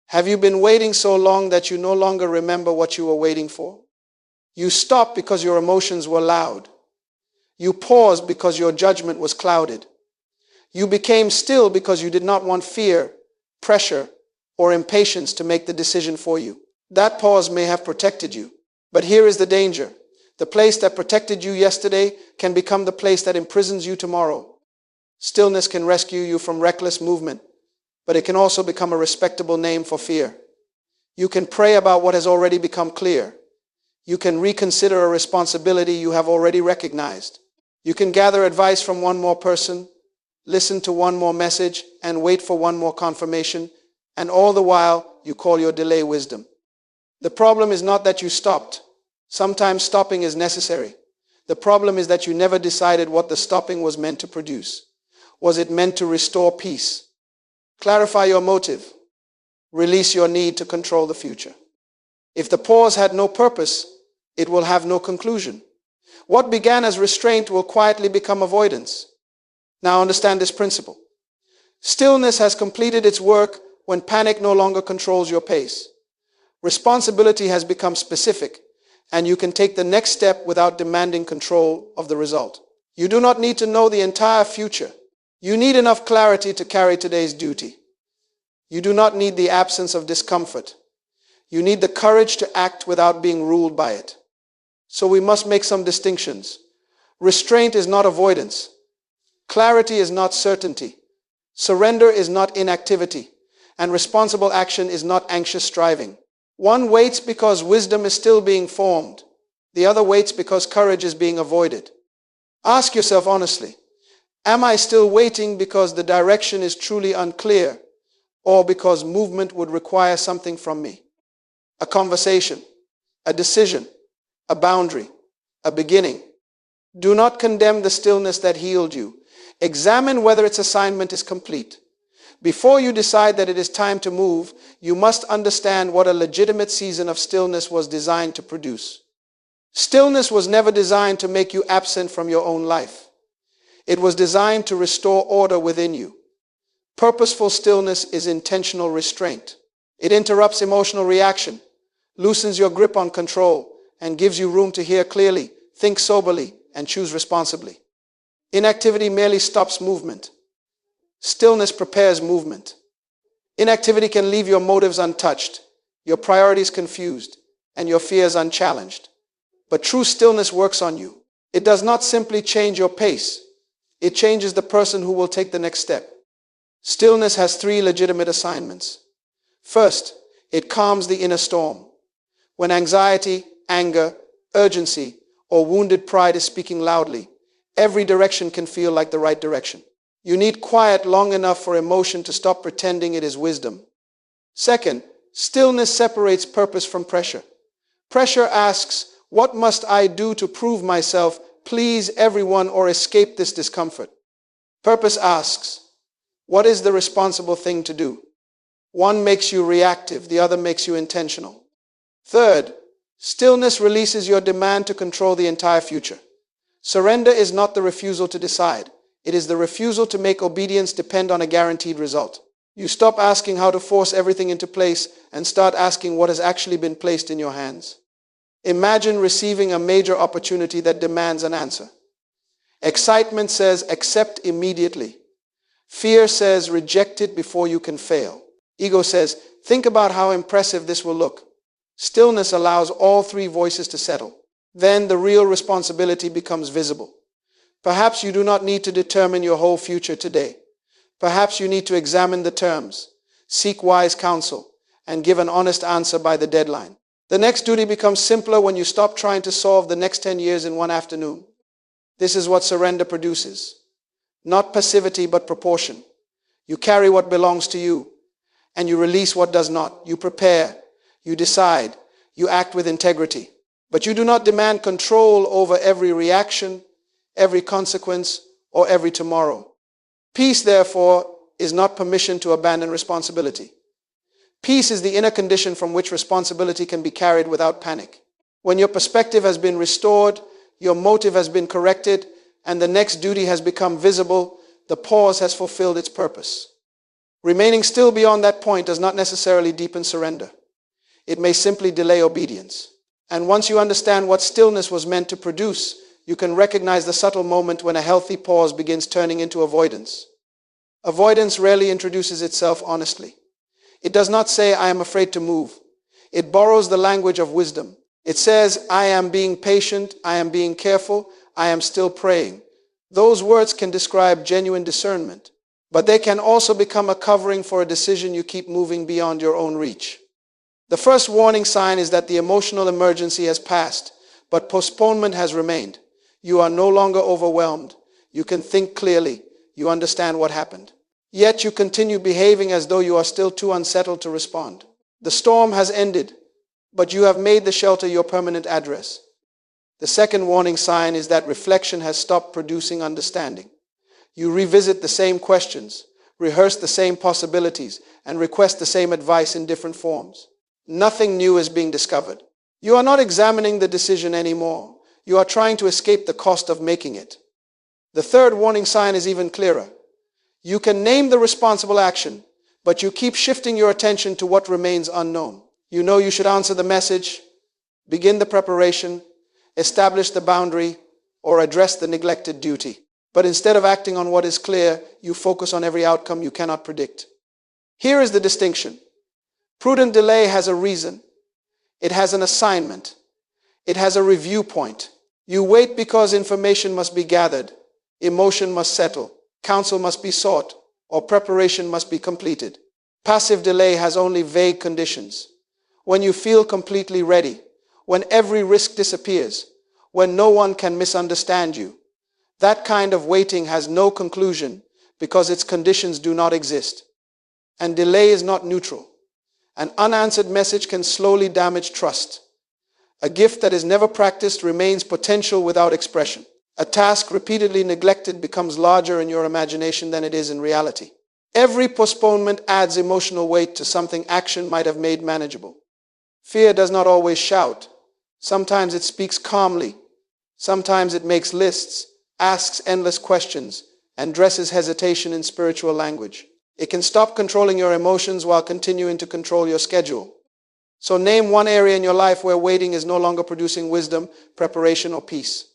Have you been waiting so long that you no longer remember what you were waiting for? You stopped because your emotions were loud. You paused because your judgment was clouded. You became still because you did not want fear, pressure, or impatience to make the decision for you. That pause may have protected you, but here is the danger. The place that protected you yesterday can become the place that imprisons you tomorrow. Stillness can rescue you from reckless movement, but it can also become a respectable name for fear. You can pray about what has already become clear. You can reconsider a responsibility you have already recognized. You can gather advice from one more person, listen to one more message, and wait for one more confirmation, and all the while you call your delay wisdom. The problem is not that you stopped. Sometimes stopping is necessary. The problem is that you never decided what the stopping was meant to produce. Was it meant to restore peace? Clarify your motive. Release your need to control the future. If the pause had no purpose, it will have no conclusion. What began as restraint will quietly become avoidance. Now understand this principle. Stillness has completed its work when panic no longer controls your pace. Responsibility has become specific, and you can take the next step without demanding control of the result. You do not need to know the entire future. You need enough clarity to carry today's duty. You do not need the absence of discomfort. You need the courage to act without being ruled by it. So we must make some distinctions. Restraint is not avoidance. Clarity is not certainty. Surrender is not inactivity. And responsible action is not anxious striving. One waits because wisdom is still being formed. The other waits because courage is being avoided. Ask yourself honestly, am I still waiting because the direction is truly unclear, or because movement would require something from me? A conversation, a decision, a boundary, a beginning. Do not condemn the stillness that healed you. Examine whether its assignment is complete. Before you decide that it is time to move, you must understand what a legitimate season of stillness was designed to produce. Stillness was never designed to make you absent from your own life. It was designed to restore order within you. Purposeful stillness is intentional restraint. It interrupts emotional reaction, loosens your grip on control, and gives you room to hear clearly, think soberly, and choose responsibly. Inactivity merely stops movement. Stillness prepares movement. Inactivity can leave your motives untouched, your priorities confused, and your fears unchallenged. But true stillness works on you. It does not simply change your pace. It changes the person who will take the next step. Stillness has three legitimate assignments. First, it calms the inner storm. When anxiety, anger, urgency, or wounded pride is speaking loudly, every direction can feel like the right direction. You need quiet long enough for emotion to stop pretending it is wisdom. Second, stillness separates purpose from pressure. Pressure asks, what must I do to prove myself, please everyone, or escape this discomfort? Purpose asks, what is the responsible thing to do? One makes you reactive, the other makes you intentional. Third, stillness releases your demand to control the entire future. Surrender is not the refusal to decide. It is the refusal to make obedience depend on a guaranteed result. You stop asking how to force everything into place and start asking what has actually been placed in your hands. Imagine receiving a major opportunity that demands an answer. Excitement says accept immediately. Fear says reject it before you can fail. Ego says think about how impressive this will look. Stillness allows all three voices to settle. Then the real responsibility becomes visible. Perhaps you do not need to determine your whole future today. Perhaps you need to examine the terms, seek wise counsel, and give an honest answer by the deadline. The next duty becomes simpler when you stop trying to solve the next 10 years in one afternoon. This is what surrender produces. Not passivity, but proportion. You carry what belongs to you, and you release what does not. You prepare, you decide, you act with integrity. But you do not demand control over every reaction, every consequence, or every tomorrow. Peace, therefore, is not permission to abandon responsibility. Peace is the inner condition from which responsibility can be carried without panic. When your perspective has been restored, your motive has been corrected, and the next duty has become visible, the pause has fulfilled its purpose. Remaining still beyond that point does not necessarily deepen surrender. It may simply delay obedience. And once you understand what stillness was meant to produce, you can recognize the subtle moment when a healthy pause begins turning into avoidance. Avoidance rarely introduces itself honestly. It does not say, "I am afraid to move." It borrows the language of wisdom. It says, "I am being patient, I am being careful, I am still praying." Those words can describe genuine discernment, but they can also become a covering for a decision you keep moving beyond your own reach. The first warning sign is that the emotional emergency has passed, but postponement has remained. You are no longer overwhelmed. You can think clearly. You understand what happened. Yet you continue behaving as though you are still too unsettled to respond. The storm has ended, but you have made the shelter your permanent address. The second warning sign is that reflection has stopped producing understanding. You revisit the same questions, rehearse the same possibilities, and request the same advice in different forms. Nothing new is being discovered. You are not examining the decision anymore. You are trying to escape the cost of making it. The third warning sign is even clearer. You can name the responsible action, but you keep shifting your attention to what remains unknown. You know you should answer the message, begin the preparation, establish the boundary, or address the neglected duty. But instead of acting on what is clear, you focus on every outcome you cannot predict. Here is the distinction. Prudent delay has a reason. It has an assignment. It has a review point. You wait because information must be gathered, emotion must settle, counsel must be sought, or preparation must be completed. Passive delay has only vague conditions. When you feel completely ready, when every risk disappears, when no one can misunderstand you, that kind of waiting has no conclusion because its conditions do not exist. And delay is not neutral. An unanswered message can slowly damage trust. A gift that is never practiced remains potential without expression. A task repeatedly neglected becomes larger in your imagination than it is in reality. Every postponement adds emotional weight to something action might have made manageable. Fear does not always shout. Sometimes it speaks calmly. Sometimes it makes lists, asks endless questions, and dresses hesitation in spiritual language. It can stop controlling your emotions while continuing to control your schedule. So name one area in your life where waiting is no longer producing wisdom, preparation, or peace.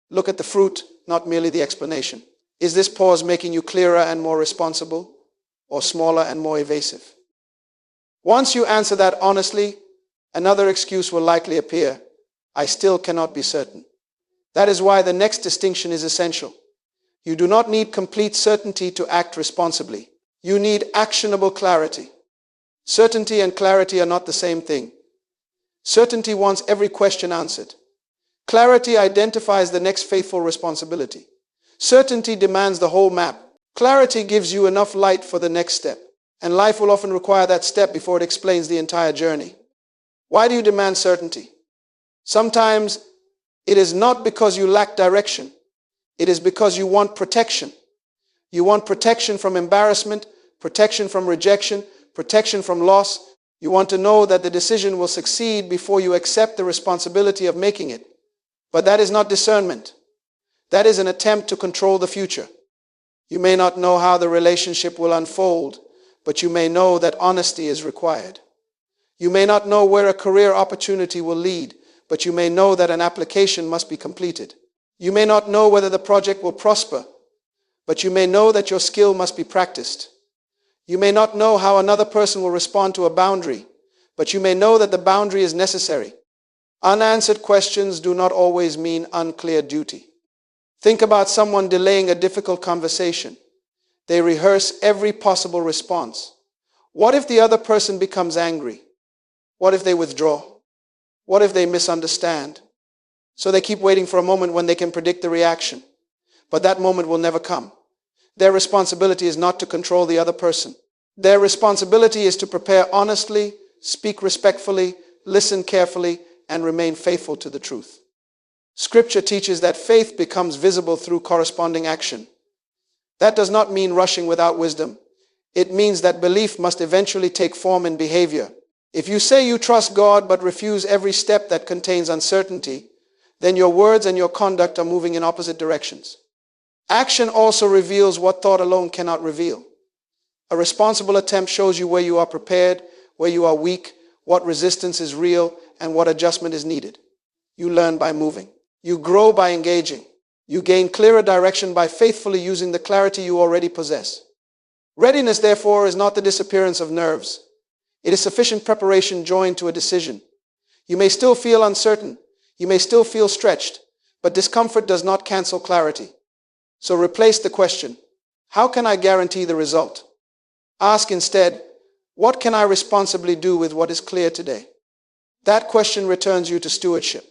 Look at the fruit, not merely the explanation. Is this pause making you clearer and more responsible, or smaller and more evasive? Once you answer that honestly, another excuse will likely appear. I still cannot be certain. That is why the next distinction is essential. You do not need complete certainty to act responsibly. You need actionable clarity. Certainty and clarity are not the same thing. Certainty wants every question answered. Clarity identifies the next faithful responsibility. Certainty demands the whole map. Clarity gives you enough light for the next step, and life will often require that step before it explains the entire journey. Why do you demand certainty? Sometimes it is not because you lack direction. It is because you want protection. You want protection from embarrassment, protection from rejection, protection from loss. You want to know that the decision will succeed before you accept the responsibility of making it. But that is not discernment. That is an attempt to control the future. You may not know how the relationship will unfold, but you may know that honesty is required. You may not know where a career opportunity will lead, but you may know that an application must be completed. You may not know whether the project will prosper, but you may know that your skill must be practiced. You may not know how another person will respond to a boundary, but you may know that the boundary is necessary. Unanswered questions do not always mean unclear duty. Think about someone delaying a difficult conversation. They rehearse every possible response. What if the other person becomes angry? What if they withdraw? What if they misunderstand? So they keep waiting for a moment when they can predict the reaction. But that moment will never come. Their responsibility is not to control the other person. Their responsibility is to prepare honestly, speak respectfully, listen carefully, and remain faithful to the truth. Scripture teaches that faith becomes visible through corresponding action. That does not mean rushing without wisdom. It means that belief must eventually take form in behavior. If you say you trust God but refuse every step that contains uncertainty, then your words and your conduct are moving in opposite directions. Action also reveals what thought alone cannot reveal. A responsible attempt shows you where you are prepared, where you are weak, what resistance is real, and what adjustment is needed. You learn by moving. You grow by engaging. You gain clearer direction by faithfully using the clarity you already possess. Readiness, therefore, is not the disappearance of nerves. It is sufficient preparation joined to a decision. You may still feel uncertain. You may still feel stretched, but discomfort does not cancel clarity. So replace the question, how can I guarantee the result? Ask instead, what can I responsibly do with what is clear today? That question returns you to stewardship.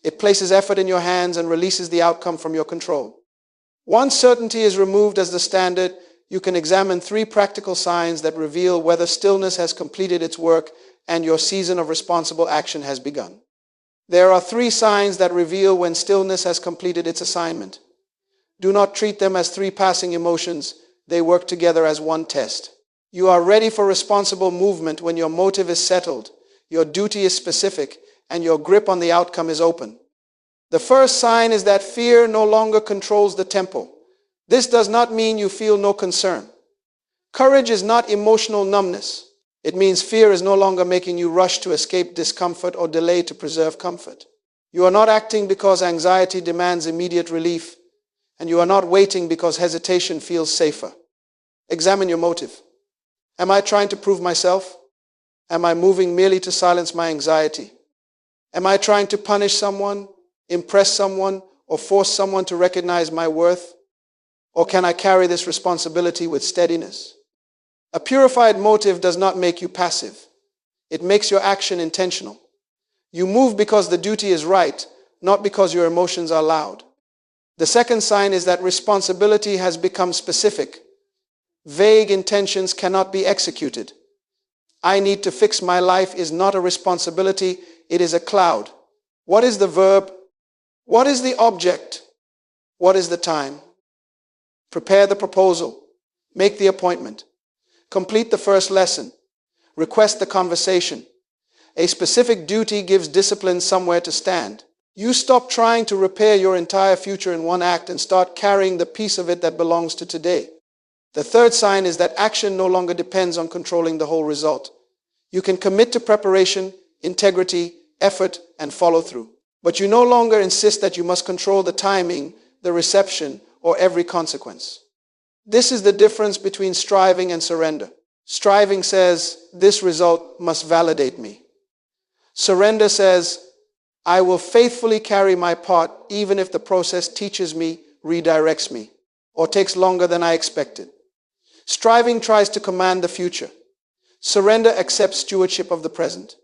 It places effort in your hands and releases the outcome from your control. Once certainty is removed as the standard, you can examine 3 practical signs that reveal whether stillness has completed its work and your season of responsible action has begun. There are 3 signs that reveal when stillness has completed its assignment. Do not treat them as 3 passing emotions. They work together as one test. You are ready for responsible movement when your motive is settled, your duty is specific, and your grip on the outcome is open. The first sign is that fear no longer controls the tempo. This does not mean you feel no concern. Courage is not emotional numbness. It means fear is no longer making you rush to escape discomfort or delay to preserve comfort. You are not acting because anxiety demands immediate relief, and you are not waiting because hesitation feels safer. Examine your motive. Am I trying to prove myself? Am I moving merely to silence my anxiety? Am I trying to punish someone, impress someone, or force someone to recognize my worth? Or can I carry this responsibility with steadiness? A purified motive does not make you passive. It makes your action intentional. You move because the duty is right, not because your emotions are loud. The second sign is that responsibility has become specific. Vague intentions cannot be executed. I need to fix my life is not a responsibility, it is a cloud. What is the verb? What is the object? What is the time? Prepare the proposal. Make the appointment. Complete the first lesson. Request the conversation. A specific duty gives discipline somewhere to stand. You stop trying to repair your entire future in one act and start carrying the piece of it that belongs to today. The third sign is that action no longer depends on controlling the whole result. You can commit to preparation, integrity, effort, and follow through. But you no longer insist that you must control the timing, the reception, or every consequence. This is the difference between striving and surrender. Striving says, this result must validate me. Surrender says, I will faithfully carry my part even if the process teaches me, redirects me, or takes longer than I expected. Striving tries to command the future. Surrender accepts stewardship of the present.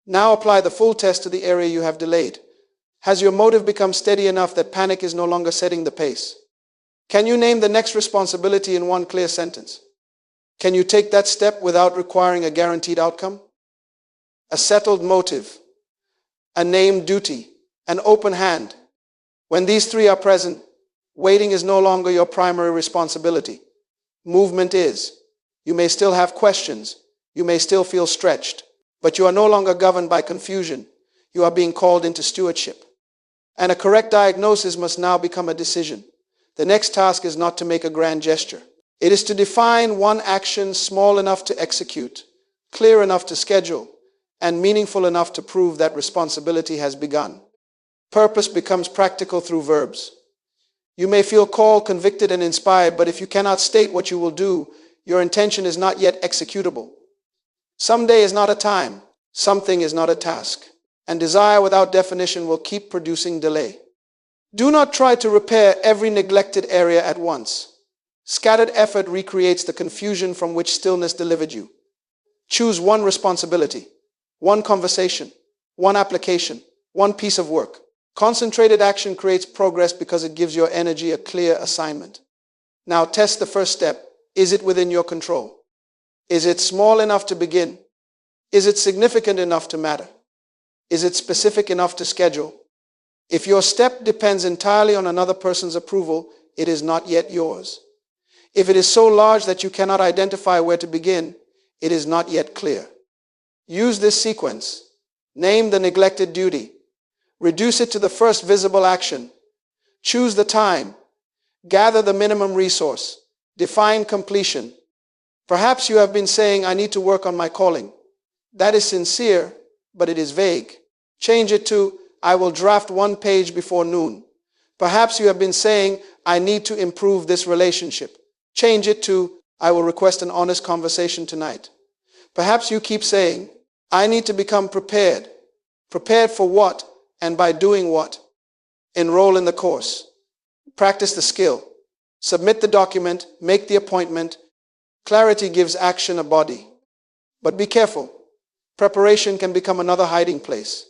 Now apply the full test to the area you have delayed. Has your motive become steady enough that panic is no longer setting the pace? Can you name the next responsibility in one clear sentence? Can you take that step without requiring a guaranteed outcome? A settled motive, a named duty, an open hand. When these 3 are present, waiting is no longer your primary responsibility. Movement is. You may still have questions. You may still feel stretched. But you are no longer governed by confusion. You are being called into stewardship. And a correct diagnosis must now become a decision. The next task is not to make a grand gesture. It is to define one action small enough to execute, clear enough to schedule, and meaningful enough to prove that responsibility has begun. Purpose becomes practical through verbs. You may feel called, convicted, and inspired, but if you cannot state what you will do, your intention is not yet executable. Someday is not a time. Something is not a task. And desire without definition will keep producing delay. Do not try to repair every neglected area at once. Scattered effort recreates the confusion from which stillness delivered you. Choose one responsibility, one conversation, one application, one piece of work. Concentrated action creates progress because it gives your energy a clear assignment. Now test the first step. Is it within your control? Is it small enough to begin? Is it significant enough to matter? Is it specific enough to schedule? If your step depends entirely on another person's approval, it is not yet yours. If it is so large that you cannot identify where to begin, it is not yet clear. Use this sequence. Name the neglected duty. Reduce it to the first visible action. Choose the time. Gather the minimum resource. Define completion. Perhaps you have been saying, I need to work on my calling. That is sincere, but it is vague. Change it to, I will draft 1 page before noon. Perhaps you have been saying, I need to improve this relationship. Change it to, I will request an honest conversation tonight. Perhaps you keep saying, I need to become prepared. Prepared for what and by doing what? Enroll in the course. Practice the skill. Submit the document. Make the appointment. Clarity gives action a body. But be careful. Preparation can become another hiding place.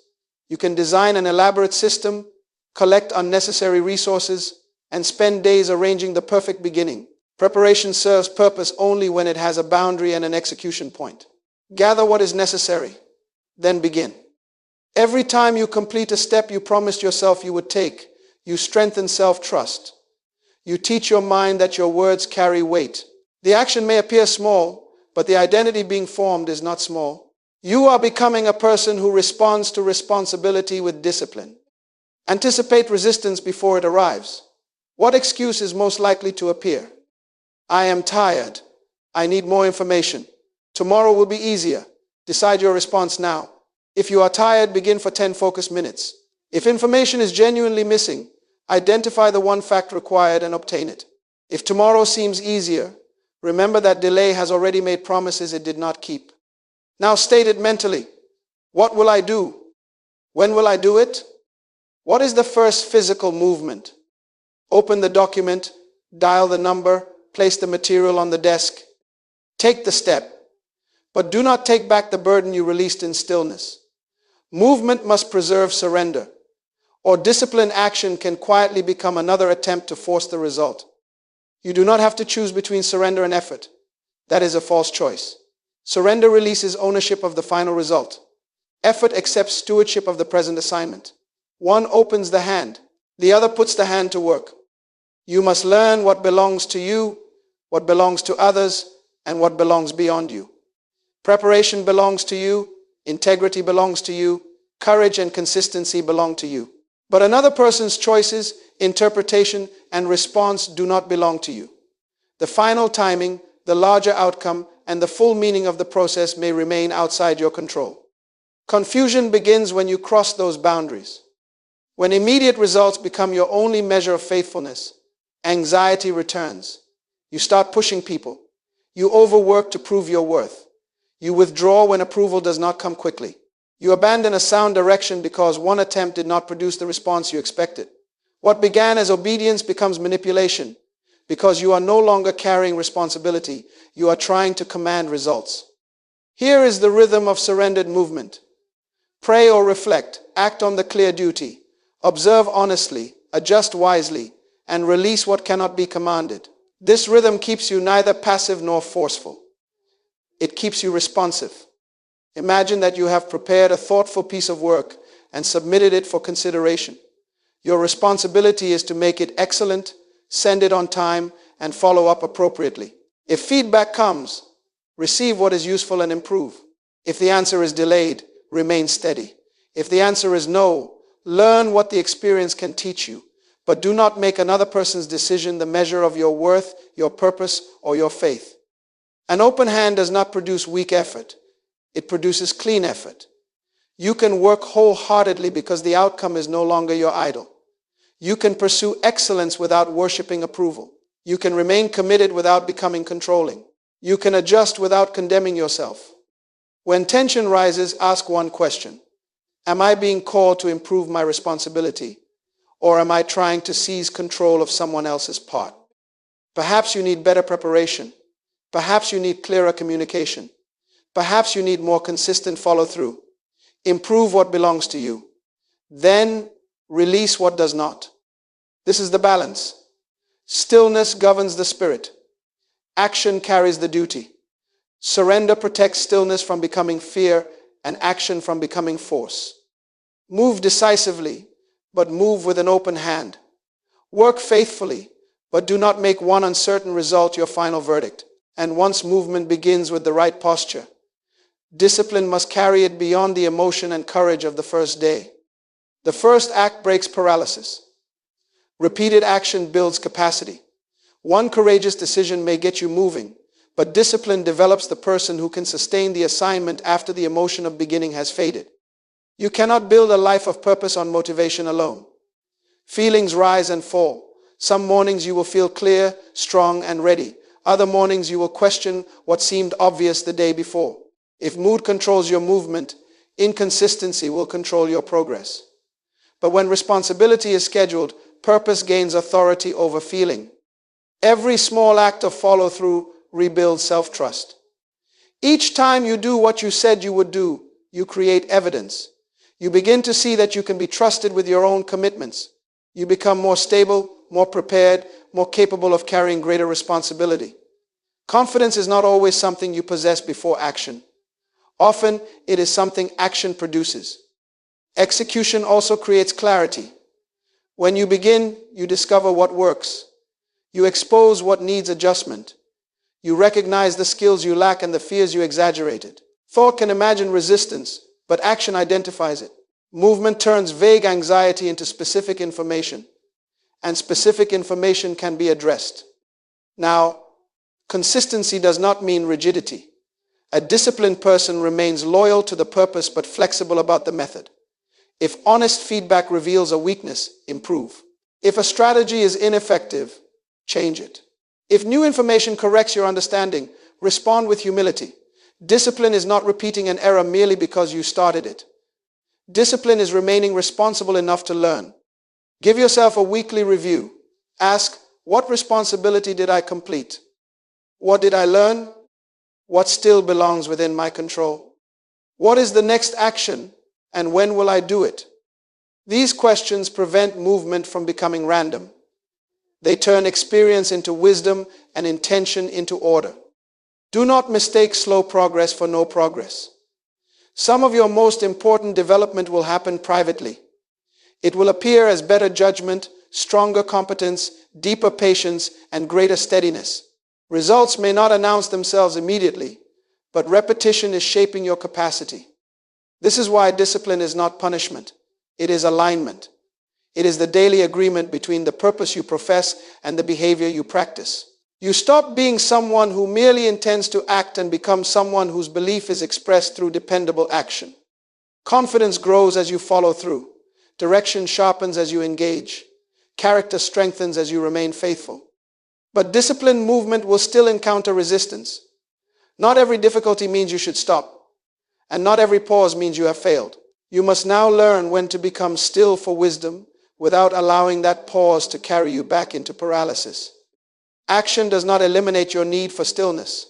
You can design an elaborate system, collect unnecessary resources, and spend days arranging the perfect beginning. Preparation serves purpose only when it has a boundary and an execution point. Gather what is necessary, then begin. Every time you complete a step you promised yourself you would take, you strengthen self-trust. You teach your mind that your words carry weight. The action may appear small, but the identity being formed is not small. You are becoming a person who responds to responsibility with discipline. Anticipate resistance before it arrives. What excuse is most likely to appear? I am tired. I need more information. Tomorrow will be easier. Decide your response now. If you are tired, begin for 10 focus minutes. If information is genuinely missing, identify the one fact required and obtain it. If tomorrow seems easier, remember that delay has already made promises it did not keep. Now state it mentally. What will I do? When will I do it? What is the first physical movement? Open the document, dial the number, place the material on the desk. Take the step, but do not take back the burden you released in stillness. Movement must preserve surrender, or disciplined action can quietly become another attempt to force the result. You do not have to choose between surrender and effort. That is a false choice. Surrender releases ownership of the final result. Effort accepts stewardship of the present assignment. One opens the hand, the other puts the hand to work. You must learn what belongs to you, what belongs to others, and what belongs beyond you. Preparation belongs to you, integrity belongs to you, courage and consistency belong to you. But another person's choices, interpretation, and response do not belong to you. The final timing, the larger outcome, and the full meaning of the process may remain outside your control. Confusion begins when you cross those boundaries. When immediate results become your only measure of faithfulness, anxiety returns. You start pushing people. You overwork to prove your worth. You withdraw when approval does not come quickly. You abandon a sound direction because one attempt did not produce the response you expected. What began as obedience becomes manipulation because you are no longer carrying responsibility. You are trying to command results. Here is the rhythm of surrendered movement. Pray or reflect. Act on the clear duty. Observe honestly. Adjust wisely. And release what cannot be commanded. This rhythm keeps you neither passive nor forceful. It keeps you responsive. Imagine that you have prepared a thoughtful piece of work and submitted it for consideration. Your responsibility is to make it excellent, send it on time, and follow up appropriately. If feedback comes, receive what is useful and improve. If the answer is delayed, remain steady. If the answer is no, learn what the experience can teach you. But do not make another person's decision the measure of your worth, your purpose, or your faith. An open hand does not produce weak effort. It produces clean effort. You can work wholeheartedly because the outcome is no longer your idol. You can pursue excellence without worshiping approval. You can remain committed without becoming controlling. You can adjust without condemning yourself. When tension rises, ask one question. Am I being called to improve my responsibility? Or am I trying to seize control of someone else's part? Perhaps you need better preparation. Perhaps you need clearer communication. Perhaps you need more consistent follow-through. Improve what belongs to you. Then release what does not. This is the balance. Stillness governs the spirit. Action carries the duty. Surrender protects stillness from becoming fear and action from becoming force. Move decisively, but move with an open hand. Work faithfully, but do not make one uncertain result your final verdict. And once movement begins with the right posture, discipline must carry it beyond the emotion and courage of the first day. The first act breaks paralysis. Repeated action builds capacity. One courageous decision may get you moving, But discipline develops the person who can sustain the assignment after the emotion of beginning has faded. You cannot build a life of purpose on motivation alone. Feelings rise and fall. Some mornings you will feel clear, strong, and ready. Other mornings you will question what seemed obvious the day before. If mood controls your movement, inconsistency will control your progress. But when responsibility is scheduled, purpose gains authority over feeling. Every small act of follow-through rebuilds self-trust. Each time you do what you said you would do, you create evidence. You begin to see that you can be trusted with your own commitments. You become more stable, more prepared, more capable of carrying greater responsibility. Confidence is not always something you possess before action. Often, it is something action produces. Execution also creates clarity. When you begin, you discover what works. You expose what needs adjustment. You recognize the skills you lack and the fears you exaggerated. Thought can imagine resistance, but action identifies it. Movement turns vague anxiety into specific information, and specific information can be addressed. Now, consistency does not mean rigidity. A disciplined person remains loyal to the purpose but flexible about the method. If honest feedback reveals a weakness, improve. If a strategy is ineffective, change it. If new information corrects your understanding, respond with humility. Discipline is not repeating an error merely because you started it. Discipline is remaining responsible enough to learn. Give yourself a weekly review. Ask, what responsibility did I complete? What did I learn? What still belongs within my control? What is the next action, and when will I do it? These questions prevent movement from becoming random. They turn experience into wisdom and intention into order. Do not mistake slow progress for no progress. Some of your most important development will happen privately. It will appear as better judgment, stronger competence, deeper patience, and greater steadiness. Results may not announce themselves immediately, but repetition is shaping your capacity. This is why discipline is not punishment. It is alignment. It is the daily agreement between the purpose you profess and the behavior you practice. You stop being someone who merely intends to act and become someone whose belief is expressed through dependable action. Confidence grows as you follow through. Direction sharpens as you engage. Character strengthens as you remain faithful. But disciplined movement will still encounter resistance. Not every difficulty means you should stop, and not every pause means you have failed. You must now learn when to become still for wisdom without allowing that pause to carry you back into paralysis. Action does not eliminate your need for stillness.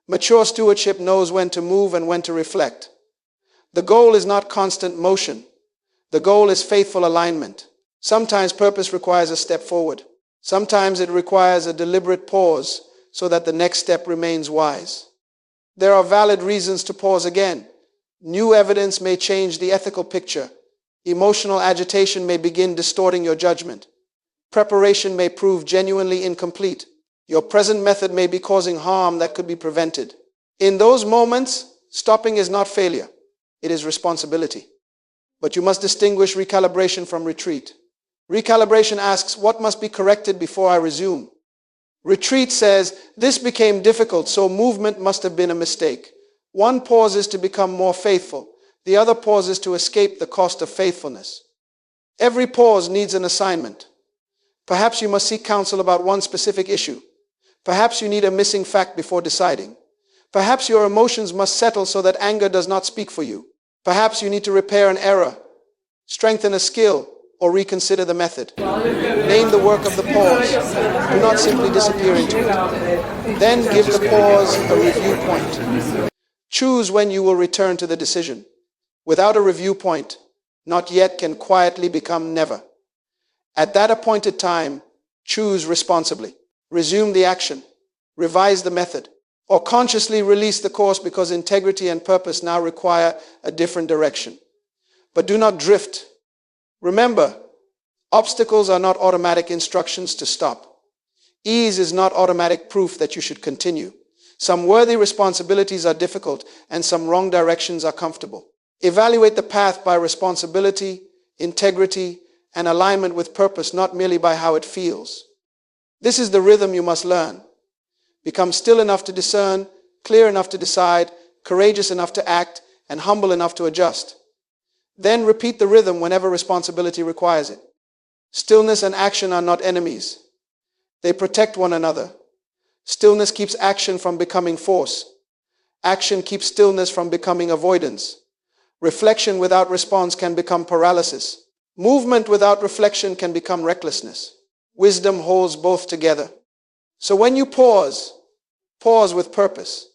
Mature stewardship knows when to move and when to reflect. The goal is not constant motion. The goal is faithful alignment. Sometimes purpose requires a step forward. Sometimes it requires a deliberate pause so that the next step remains wise. There are valid reasons to pause again. New evidence may change the ethical picture. Emotional agitation may begin distorting your judgment. Preparation may prove genuinely incomplete. Your present method may be causing harm that could be prevented. In those moments, stopping is not failure. It is responsibility. But you must distinguish recalibration from retreat. Recalibration asks, what must be corrected before I resume? Retreat says, this became difficult, so movement must have been a mistake. One pauses to become more faithful. The other pauses to escape the cost of faithfulness. Every pause needs an assignment. Perhaps you must seek counsel about one specific issue. Perhaps you need a missing fact before deciding. Perhaps your emotions must settle so that anger does not speak for you. Perhaps you need to repair an error, strengthen a skill, or reconsider the method. Name the work of the pause. Do not simply disappear into it. Then give the pause a review point. Choose when you will return to the decision. Without a review point, not yet can quietly become never. At that appointed time, choose responsibly. Resume the action, revise the method, or consciously release the course because integrity and purpose now require a different direction. But do not drift. Remember, obstacles are not automatic instructions to stop. Ease is not automatic proof that you should continue. Some worthy responsibilities are difficult, and some wrong directions are comfortable. Evaluate the path by responsibility, integrity, and alignment with purpose, not merely by how it feels. This is the rhythm you must learn. Become still enough to discern, clear enough to decide, courageous enough to act, and humble enough to adjust. Then repeat the rhythm whenever responsibility requires it. Stillness and action are not enemies. They protect one another. Stillness keeps action from becoming force. Action keeps stillness from becoming avoidance. Reflection without response can become paralysis. Movement without reflection can become recklessness. Wisdom holds both together. So when you pause, pause with purpose.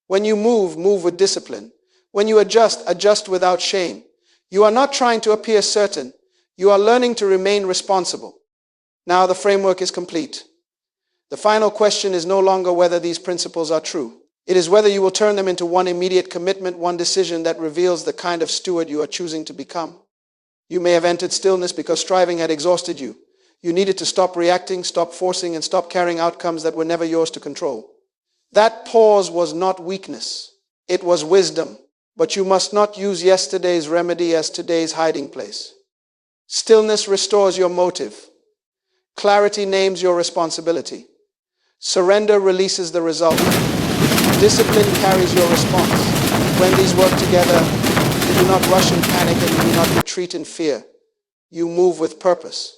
When you move, move with discipline. When you adjust, adjust without shame. You are not trying to appear certain. You are learning to remain responsible. Now the framework is complete. The final question is no longer whether these principles are true. It is whether you will turn them into one immediate commitment, one decision that reveals the kind of steward you are choosing to become. You may have entered stillness because striving had exhausted you. You needed to stop reacting, stop forcing, and stop carrying outcomes that were never yours to control. That pause was not weakness. It was wisdom. But you must not use yesterday's remedy as today's hiding place. Stillness restores your motive. Clarity names your responsibility. Surrender releases the result. Discipline carries your response. When these work together, you do not rush in panic and you do not retreat in fear. You move with purpose.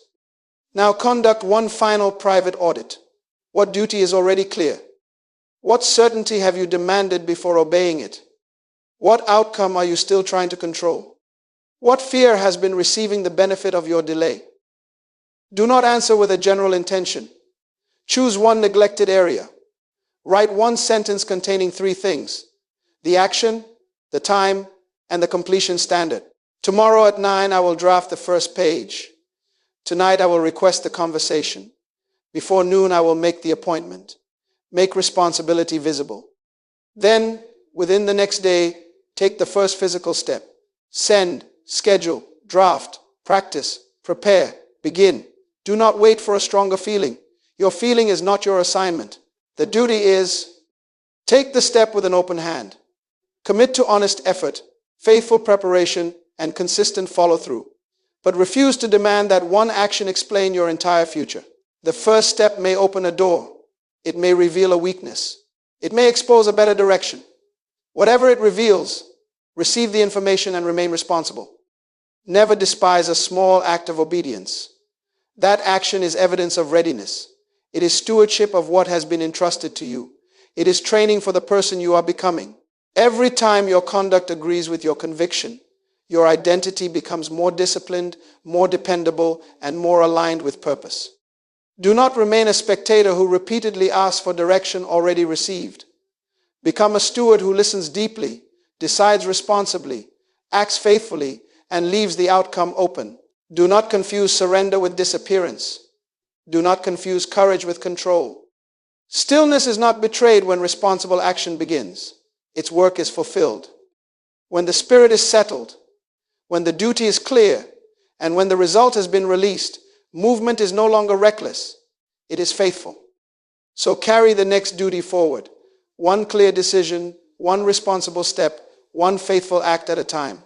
Now conduct one final private audit. What duty is already clear? What certainty have you demanded before obeying it? What outcome are you still trying to control? What fear has been receiving the benefit of your delay? Do not answer with a general intention. Choose one neglected area. Write one sentence containing 3 things: the action, the time, and the completion standard. Tomorrow at 9, I will draft the first page. Tonight, I will request the conversation. Before noon, I will make the appointment. Make responsibility visible. Then, within the next day, take the first physical step. Send, schedule, draft, practice, prepare, begin. Do not wait for a stronger feeling. Your feeling is not your assignment. The duty is, take the step with an open hand. Commit to honest effort, faithful preparation, and consistent follow-through. But refuse to demand that one action explain your entire future. The first step may open a door. It may reveal a weakness. It may expose a better direction. Whatever it reveals, receive the information and remain responsible. Never despise a small act of obedience. That action is evidence of readiness. It is stewardship of what has been entrusted to you. It is training for the person you are becoming. Every time your conduct agrees with your conviction, your identity becomes more disciplined, more dependable, and more aligned with purpose. Do not remain a spectator who repeatedly asks for direction already received. Become a steward who listens deeply, decides responsibly, acts faithfully, and leaves the outcome open. Do not confuse surrender with disappearance. Do not confuse courage with control. Stillness is not betrayed when responsible action begins. Its work is fulfilled. When the spirit is settled, when the duty is clear, and when the result has been released, movement is no longer reckless. It is faithful. So carry the next duty forward. One clear decision, one responsible step, one faithful act at a time.